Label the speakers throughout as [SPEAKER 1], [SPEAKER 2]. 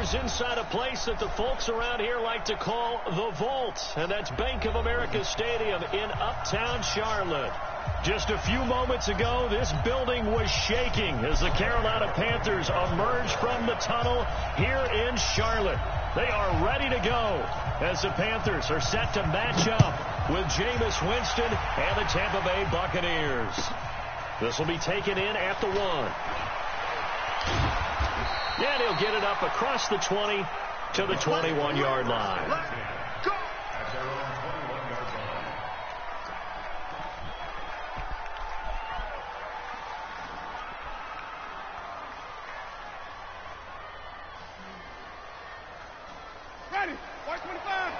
[SPEAKER 1] Panthers inside a place that the folks around here like to call the Vault, and that's Bank of America Stadium in uptown Charlotte. Just a few moments ago, this building was shaking as the Carolina Panthers emerged from the tunnel here in Charlotte. They are ready to go as the Panthers are set to match up with Jameis Winston and the Tampa Bay Buccaneers. This will be taken in at the 1. And he'll get it up across the 20 to the 21-yard line.
[SPEAKER 2] Ready, 125,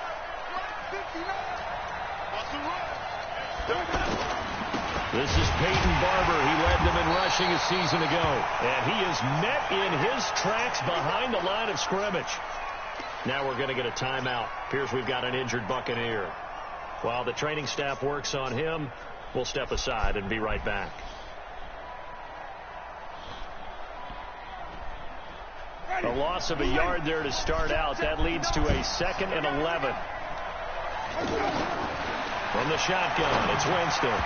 [SPEAKER 2] 59.
[SPEAKER 1] This is Peyton Barber. He led them in rushing a season ago. And he is met in his tracks behind the line of scrimmage. Now we're going to get a timeout. Appears we've got an injured Buccaneer. While the training staff works on him, we'll step aside and be right back. A loss of a yard there to start out. That leads to a 2nd and 11. From the shotgun, it's Winston.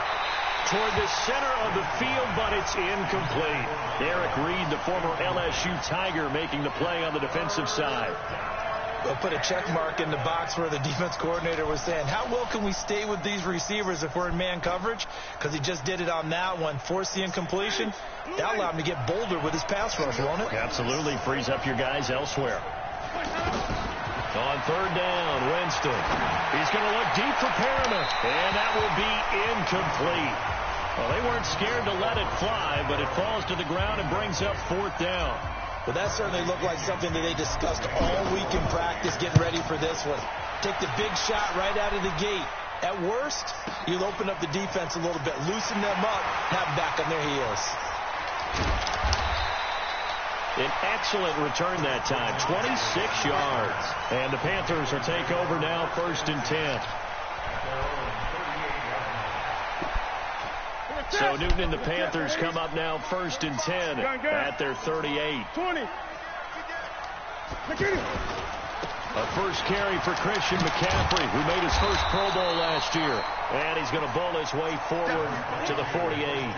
[SPEAKER 1] Toward the center of the field, but it's incomplete. Eric Reed, the former LSU Tiger, making the play on the defensive side.
[SPEAKER 3] They'll put a check mark in the box where the defense coordinator was saying, how well can we stay with these receivers if we're in man coverage? Because he just did it on that one. Forced the incompletion. That'll allow him to get bolder with his pass rush, won't it?
[SPEAKER 1] Absolutely. Frees up your guys elsewhere. On 3rd down, Winston. He's going to look deep for Perriman. And that will be incomplete. Well, they weren't scared to let it fly, but it falls to the ground and brings up 4th down.
[SPEAKER 3] Well, that certainly looked like something that they discussed all week in practice, getting ready for this one. Take the big shot right out of the gate. At worst, you'll open up the defense a little bit, loosen them up, have them back on their heels.
[SPEAKER 1] An excellent return that time, 26 yards. And the Panthers will take over now, 1st and 10. So Newton and the Panthers come up now 1st and 10 at their 38.
[SPEAKER 2] 20.
[SPEAKER 1] A first carry for Christian McCaffrey, who made his first Pro Bowl last year. And he's going to bowl his way forward to the 48.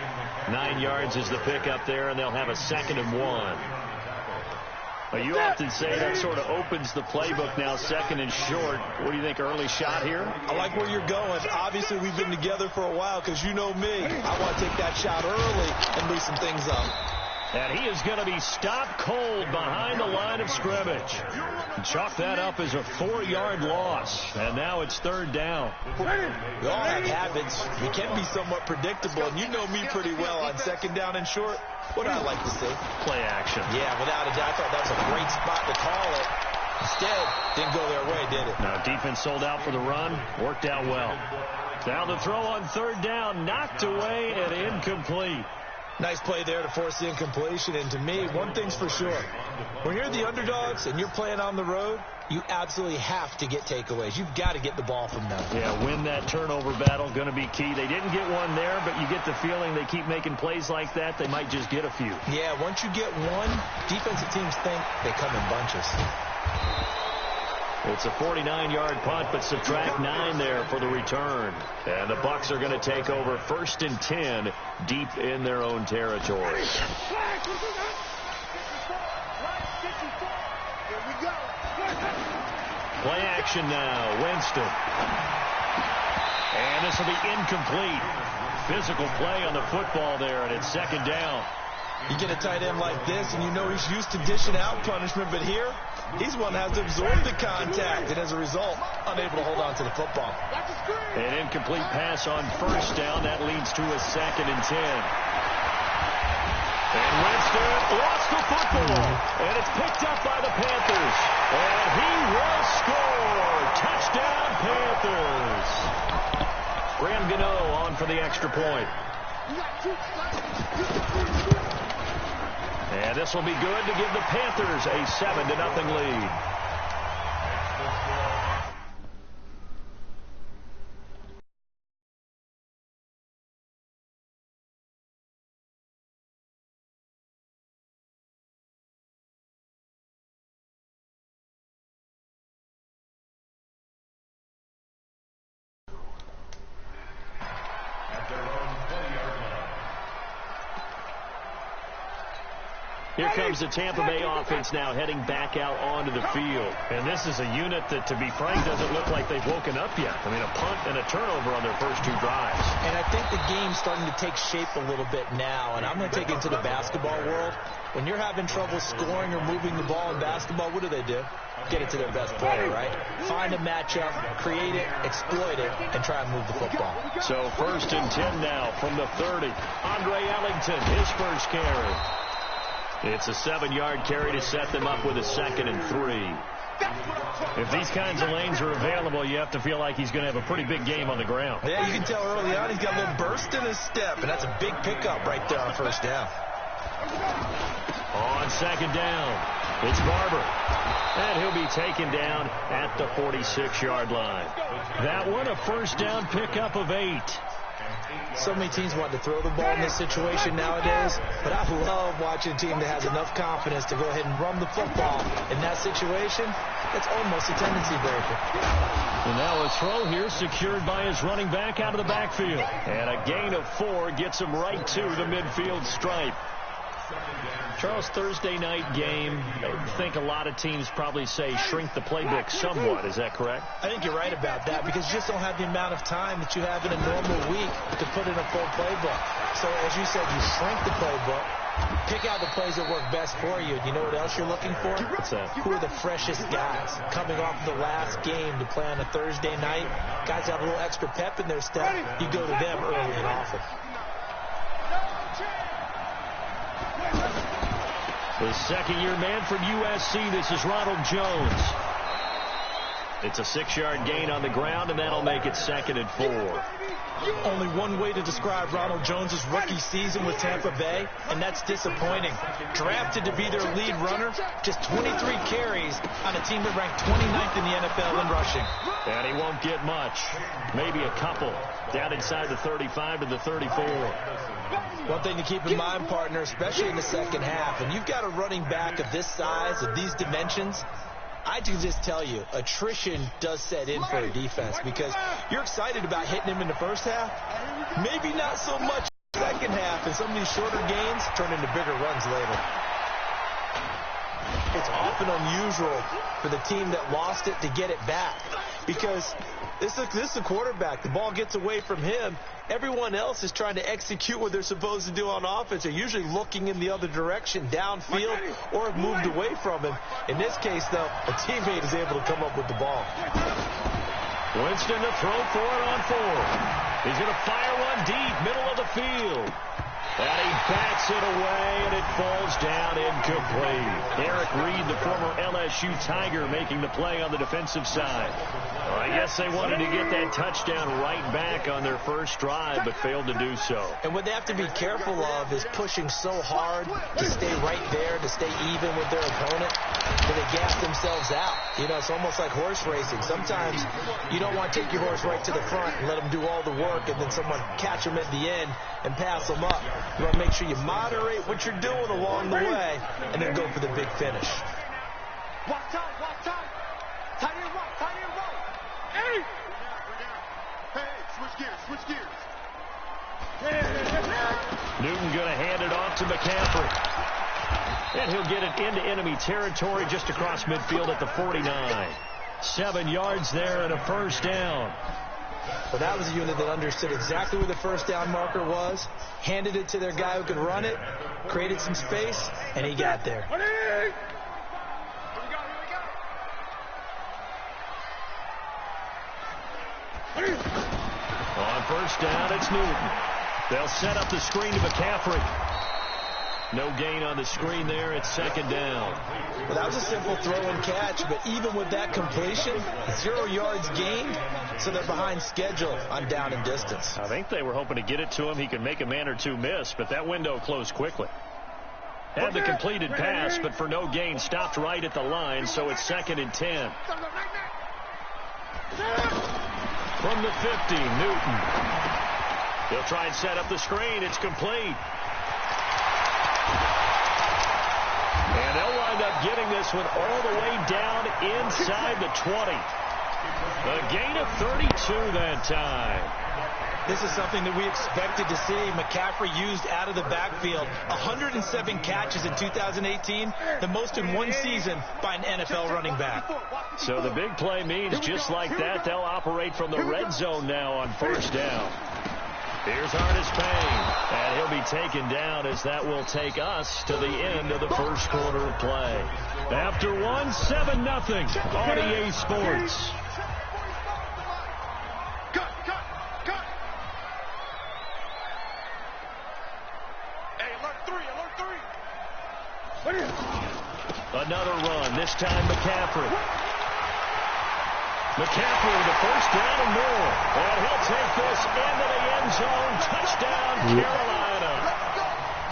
[SPEAKER 1] 9 yards is the pickup there, and they'll have a 2nd and 1. Well, you often say that sort of opens the playbook now, 2nd and short. What do you think, early shot here?
[SPEAKER 3] I like where you're going. Obviously, we've been together for a while because you know me. I want to take that shot early and loosen things up.
[SPEAKER 1] And he is going to be stopped cold behind the line of scrimmage. Chalk that up as a 4-yard loss. And now it's 3rd down.
[SPEAKER 3] We all have habits. We can be somewhat predictable. And you know me pretty well on 2nd down and short. What do I like to see?
[SPEAKER 1] Play action.
[SPEAKER 3] Yeah, without a doubt. I thought that was a great spot to call it. Instead, didn't go their way, did it?
[SPEAKER 1] Now, defense sold out for the run. Worked out well. Now the throw on 3rd down. Knocked away and incomplete.
[SPEAKER 3] Nice play there to force the incompletion. And to me, one thing's for sure. When you're the underdogs and you're playing on the road, you absolutely have to get takeaways. You've got to get the ball from them.
[SPEAKER 1] Yeah, win that turnover battle, going to be key. They didn't get one there, but you get the feeling they keep making plays like that, they might just get a few.
[SPEAKER 3] Yeah, once you get one, defensive teams think they come in bunches.
[SPEAKER 1] It's a 49-yard punt, but subtract 9 there for the return. And the Bucs are going to take over 1st and 10 deep in their own territory. Play action now, Winston. And this will be incomplete. Physical play on the football there, and it's 2nd down.
[SPEAKER 3] You get a tight end like this, and you know he's used to dishing out punishment, but here, he's one that has to absorb the contact, and as a result, unable to hold on to the football.
[SPEAKER 1] An incomplete pass on 1st down. That leads to a 2nd and 10. And Winston lost the football, and it's picked up by the Panthers. And he will score. Touchdown, Panthers. Graham Gano on for the extra point. And this will be good to give the Panthers a 7-0 lead. Here comes the Tampa Bay offense now heading back out onto the field. And this is a unit that, to be frank, doesn't look like they've woken up yet. I mean, a punt and a turnover on their first two drives.
[SPEAKER 3] And I think the game's starting to take shape a little bit now. And I'm going to take it to the basketball world. When you're having trouble scoring or moving the ball in basketball, what do? Get it to their best player, right? Find a matchup, create it, exploit it, and try and move the football.
[SPEAKER 1] So 1st and 10 now from the 30. Andre Ellington, his first carry. It's a 7-yard carry to set them up with a 2nd and 3. If these kinds of lanes are available, you have to feel like he's going to have a pretty big game on the ground.
[SPEAKER 3] Yeah, you can tell early on he's got a little burst in his step, and that's a big pickup right there on 1st down.
[SPEAKER 1] On 2nd down, it's Barber. And he'll be taken down at the 46-yard line. That one, a 1st down pickup of 8.
[SPEAKER 3] So many teams want to throw the ball in this situation nowadays, but I love watching a team that has enough confidence to go ahead and run the football. In that situation, that's almost a tendency breaker.
[SPEAKER 1] And now a throw here secured by his running back out of the backfield. And a gain of 4 gets him right to the midfield stripe. Charles, Thursday night game, I think a lot of teams probably say shrink the playbook somewhat. Is that correct?
[SPEAKER 3] I think you're right about that because you just don't have the amount of time that you have in a normal week to put in a full playbook. So, as you said, you shrink the playbook, pick out the plays that work best for you. And you know what else you're looking for?
[SPEAKER 1] What's that?
[SPEAKER 3] Who are the freshest guys coming off the last game to play on a Thursday night? Guys have a little extra pep in their step. You go to them early and often.
[SPEAKER 1] The second-year man from USC, this is Ronald Jones. It's a 6-yard gain on the ground, and that'll make it 2nd and 4.
[SPEAKER 3] Only one way to describe Ronald Jones' rookie season with Tampa Bay, and that's disappointing. Drafted to be their lead runner, just 23 carries on a team that ranked 29th in the NFL in rushing.
[SPEAKER 1] And he won't get much. Maybe a couple. Down inside the 35 to the 34.
[SPEAKER 3] One thing to keep in mind, partner, especially in the second half, when you've got a running back of this size, of these dimensions, I can just tell you, attrition does set in for a defense because you're excited about hitting him in the first half. Maybe not so much in the second half, and some of these shorter gains turn into bigger runs later. It's often unusual for the team that lost it to get it back because this is a quarterback. The ball gets away from him. Everyone else is trying to execute what they're supposed to do on offense. They're usually looking in the other direction, downfield, or have moved away from him. In this case, though, a teammate is able to come up with the ball.
[SPEAKER 1] Winston to throw for it on 4. He's going to fire one deep, middle of the field. And he bats it away, and it falls down incomplete. Eric Reed, the former LSU Tiger, making the play on the defensive side. Well, I guess they wanted to get that touchdown right back on their first drive, but failed to do so.
[SPEAKER 3] And what they have to be careful of is pushing so hard to stay right there, to stay even with their opponent, that they gas themselves out. You know, it's almost like horse racing. Sometimes you don't want to take your horse right to the front and let them do all the work, and then someone catch them at the end and pass them up. You want to make sure you moderate what you're doing along the way and then go for the big finish.
[SPEAKER 2] Walk time, walk time. Tight end right, tight end right. Hey! Hey, switch gears, switch gears.
[SPEAKER 1] Newton going to hand it off to McCaffrey. And he'll get it into enemy territory just across midfield at the 49. 7 yards there and a 1st down.
[SPEAKER 3] Well, that was a unit that understood exactly where the 1st down marker was, handed it to their guy who could run it, created some space, and he got there.
[SPEAKER 1] On 1st down, it's Newton. They'll set up the screen to McCaffrey. No gain on the screen there. It's 2nd down.
[SPEAKER 3] Well, that was a simple throw and catch, but even with that completion, 0 yards gained, so they're behind schedule on down and distance.
[SPEAKER 1] I think they were hoping to get it to him. He could make a man or two miss, but that window closed quickly. Had the completed pass, but for no gain, stopped right at the line, so it's 2nd and 10. From the 50, Newton. He'll try and set up the screen. It's complete. And they'll wind up getting this one all the way down inside the 20. A gain of 32 that time.
[SPEAKER 3] This is something that we expected to see. McCaffrey used out of the backfield. 107 catches in 2018, the most in one season by an NFL running back.
[SPEAKER 1] So the big play means just like that, they'll operate from the red zone now on first down. Here's Artis Payne, and he'll be taken down as that will take us to the end of the first quarter of play. After one, 7-0, RDA Sports.
[SPEAKER 2] Cut. Hey, alert three.
[SPEAKER 1] Another run, this time McCaffrey. McCaffrey, the first down and more. And he'll take this into the end zone. Touchdown, Carolina.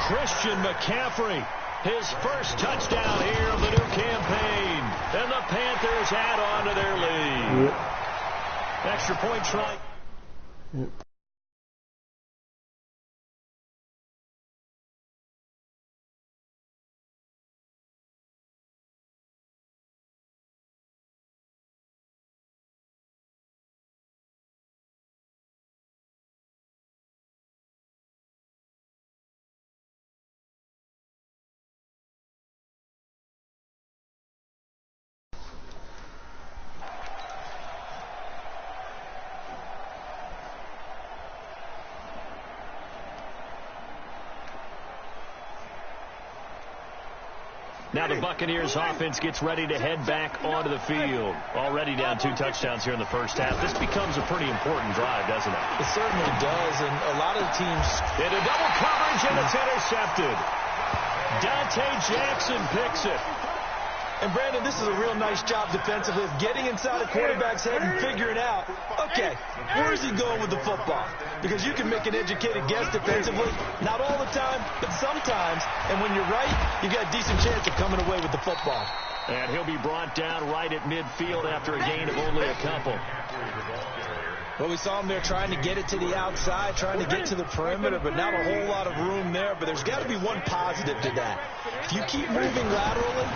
[SPEAKER 1] Christian McCaffrey, his first touchdown here of the new campaign. And the Panthers add on to their lead. Extra point try. Now the Buccaneers offense gets ready to head back onto the field. Already down 2 touchdowns here in the first half. This becomes a pretty important drive, doesn't it?
[SPEAKER 3] It certainly does, and a lot of teams...
[SPEAKER 1] Into double coverage, and it's intercepted. Dante Jackson picks it.
[SPEAKER 3] And, Brandon, this is a real nice job defensively of getting inside a quarterback's head and figuring out, okay, where is he going with the football? Because you can make an educated guess defensively, not all the time, but sometimes. And when you're right, you got a decent chance of coming away with the football.
[SPEAKER 1] And he'll be brought down right at midfield after a gain of only a couple.
[SPEAKER 3] Well, we saw him there trying to get it to the outside, trying to get to the perimeter, but not a whole lot of room there. But there's got to be one positive to that. If you keep moving laterally,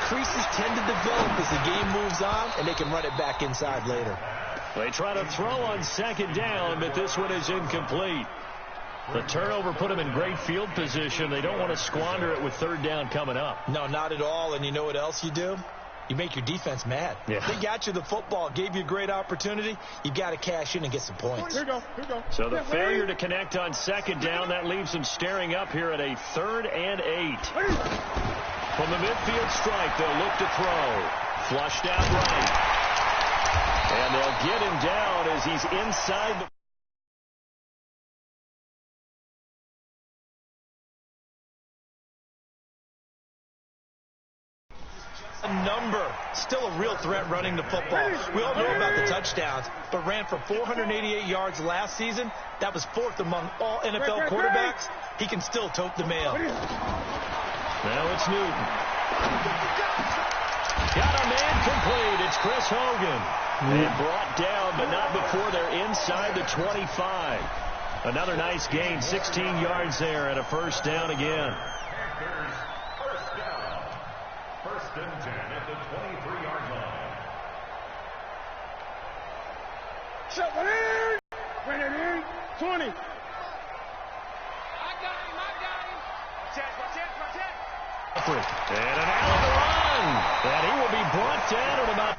[SPEAKER 3] creases tend to develop as the game moves on, and they can run it back inside later.
[SPEAKER 1] They try to throw on second down, but this one is incomplete. The turnover put them in great field position. They don't want to squander it with third down coming up.
[SPEAKER 3] No, not at all. And you know what else you do? You make your defense mad.
[SPEAKER 1] Yeah.
[SPEAKER 3] They got you the football, gave you a great opportunity. You got to cash in and get some points.
[SPEAKER 2] Here we go.
[SPEAKER 1] So the failure to connect on second down, that leaves them staring up here at a 3rd and 8. From the midfield strike, they'll look to throw. Flushed out right. And they'll get him down as he's inside the...
[SPEAKER 3] Number, still a real threat running the football. We all know about the touchdowns, but ran for 488 yards last season. That was 4th among all NFL quarterbacks. He can still tote the mail.
[SPEAKER 1] Now it's Newton. Got a man complete. It's Chris Hogan. And brought down, but not before they're inside the 25. Another nice gain, 16 yards there, and a first down again.
[SPEAKER 4] First and 10 at the 23-yard line.
[SPEAKER 2] Shut one in. 20. I got him.
[SPEAKER 1] And an out of the run. And he will be brought down at about